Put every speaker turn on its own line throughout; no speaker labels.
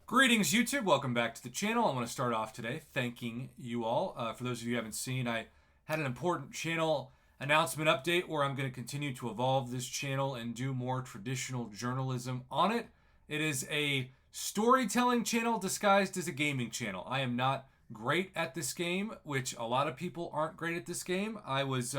Greetings, YouTube. Welcome back to the channel. I want to start off today thanking you all. For those of you who haven't seen, I had an important channel announcement update where I'm going to continue to evolve this channel and do more traditional journalism on it. It is a storytelling channel disguised as a gaming channel. I am not great at this game, which a lot of people aren't great at this game. I was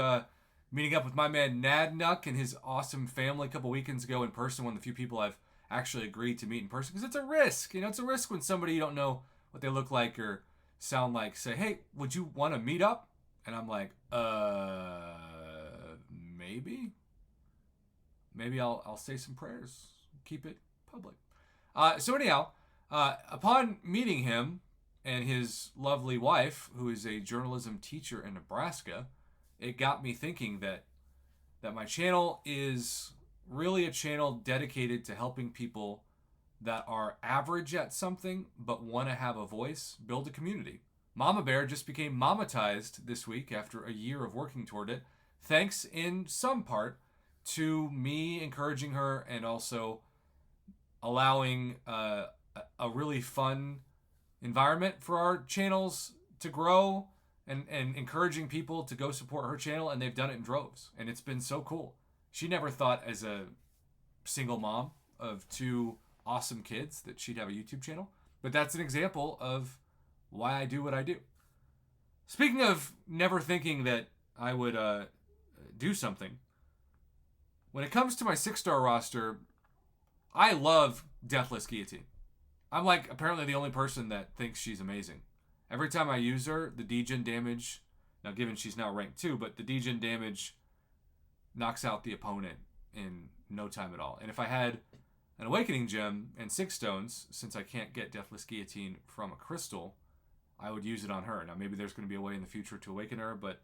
meeting up with my man Nadnuck and his awesome family a couple weekends ago in person, one of the few people I've actually agreed to meet in person, because it's a risk. You know, it's a risk when somebody you don't know what they look like or sound like say, "Hey, would you want to meet up?" And I'm like, maybe. Maybe I'll say some prayers, keep it public. So anyhow, upon meeting him and his lovely wife, who is a journalism teacher in Nebraska, it got me thinking that my channel is really a channel dedicated to helping people that are average at something but want to have a voice build a community. Mama Bear just became mamatized this week after a year of working toward it, thanks in some part to me encouraging her and also allowing a really fun environment for our channels to grow and encouraging people to go support her channel, and they've done it in droves, and it's been so cool. She never thought, as a single mom of two awesome kids, that she'd have a YouTube channel. But that's an example of why I do what I do. Speaking of never thinking that I would do something, when it comes to my 6-star roster, I love Deathless Guillotine. I'm like apparently the only person that thinks she's amazing. Every time I use her, the degen damage, now given she's now ranked 2, but the degen damage knocks out the opponent in no time at all. And if I had an Awakening Gem and 6 stones, since I can't get Deathless Guillotine from a crystal, I would use it on her. Now maybe there's going to be a way in the future to awaken her, but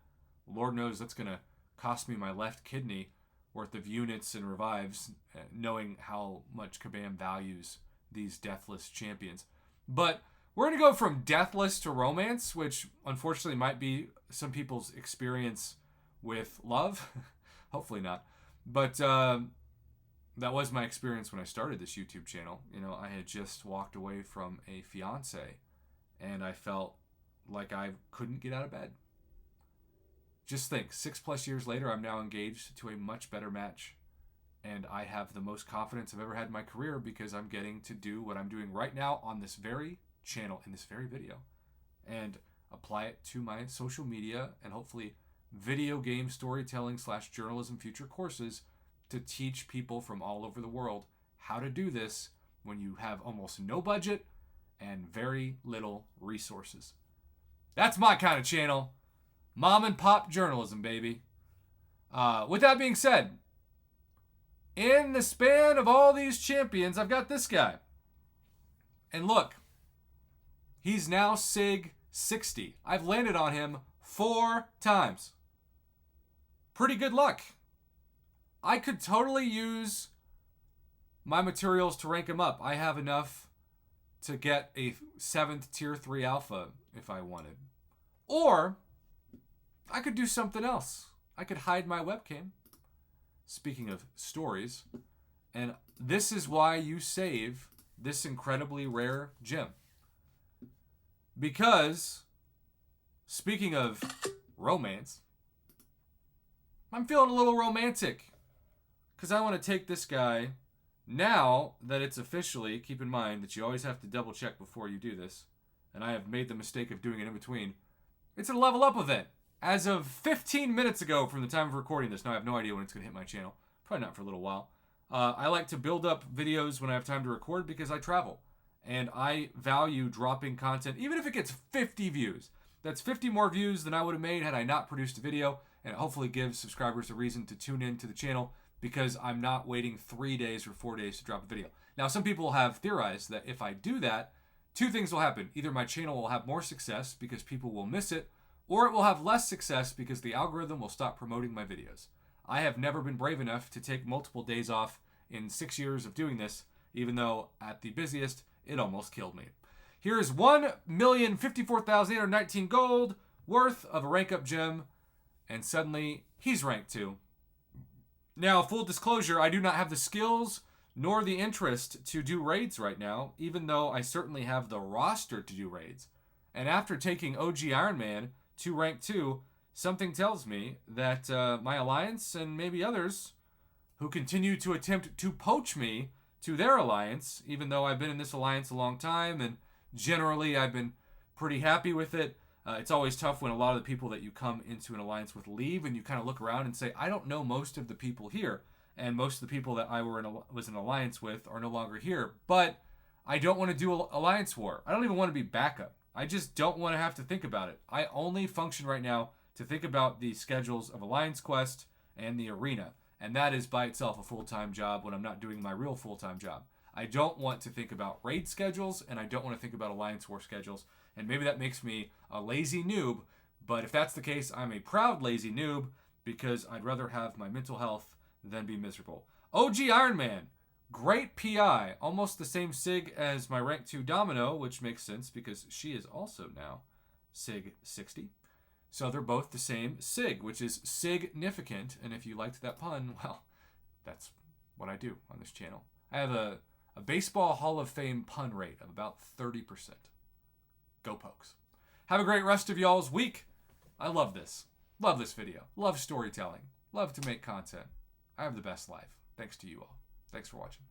Lord knows that's going to cost me my left kidney worth of units and revives, knowing how much Kabam values these deathless champions. But we're going to go from deathless to romance, which unfortunately might be some people's experience with love. Hopefully not. But that was my experience when I started this YouTube channel. You know, I had just walked away from a fiance, and I felt like I couldn't get out of bed. Just think, 6+ years later, I'm now engaged to a much better match, and I have the most confidence I've ever had in my career because I'm getting to do what I'm doing right now on this very channel, in this very video, and apply it to my social media and hopefully video game storytelling / journalism future courses to teach people from all over the world how to do this when you have almost no budget and very little resources. That's my kind of channel. Mom and pop journalism, baby. With that being said, in the span of all these champions, I've got this guy. And look, he's now SIG 60. I've landed on him 4 times. Pretty good luck. I could totally use my materials to rank him up. I have enough to get a 7th tier 3 alpha if I wanted. Or I could do something else. I could hide my webcam. Speaking of stories, and this is why you save this incredibly rare gem. Because, speaking of romance, I'm feeling a little romantic. Because I want to take this guy, now that it's officially, keep in mind that you always have to double check before you do this, and I have made the mistake of doing it in between, it's a level up event. As of 15 minutes ago from the time of recording this, now I have no idea when it's going to hit my channel. Probably not for a little while. I like to build up videos when I have time to record because I travel. And I value dropping content, even if it gets 50 views. That's 50 more views than I would have made had I not produced a video. And it hopefully gives subscribers a reason to tune in to the channel because I'm not waiting 3 days or 4 days to drop a video. Now, some people have theorized that if I do that, 2 things will happen. Either my channel will have more success because people will miss it, or it will have less success because the algorithm will stop promoting my videos. I have never been brave enough to take multiple days off in 6 years of doing this, even though at the busiest, it almost killed me. Here is 1,054,819 gold worth of a rank up gem, and suddenly he's rank 2. Now, full disclosure, I do not have the skills nor the interest to do raids right now, even though I certainly have the roster to do raids. And after taking OG Iron Man to rank 2, something tells me that my alliance and maybe others who continue to attempt to poach me to their alliance, even though I've been in this alliance a long time and generally I've been pretty happy with it. It's always tough when a lot of the people that you come into an alliance with leave, and you kind of look around and say, I don't know most of the people here, and most of the people that I was in alliance with are no longer here. But I don't want to do alliance war. I don't even want to be backup. I just don't want to have to think about it. I only function right now to think about the schedules of Alliance Quest and the arena, and that is by itself a full-time job when I'm not doing my real full-time job. I don't want to think about raid schedules, and I don't want to think about Alliance War schedules, and maybe that makes me a lazy noob, but if that's the case, I'm a proud lazy noob because I'd rather have my mental health than be miserable. OG Iron Man, great PI, almost the same SIG as my rank 2 Domino, which makes sense because she is also now SIG 60. So they're both the same SIG, which is significant, and if you liked that pun, well, that's what I do on this channel. I have a baseball Hall of Fame pun rate of about 30%. Go Pokes. Have a great rest of y'all's week. I love this. Love this video. Love storytelling. Love to make content. I have the best life. Thanks to you all. Thanks for watching.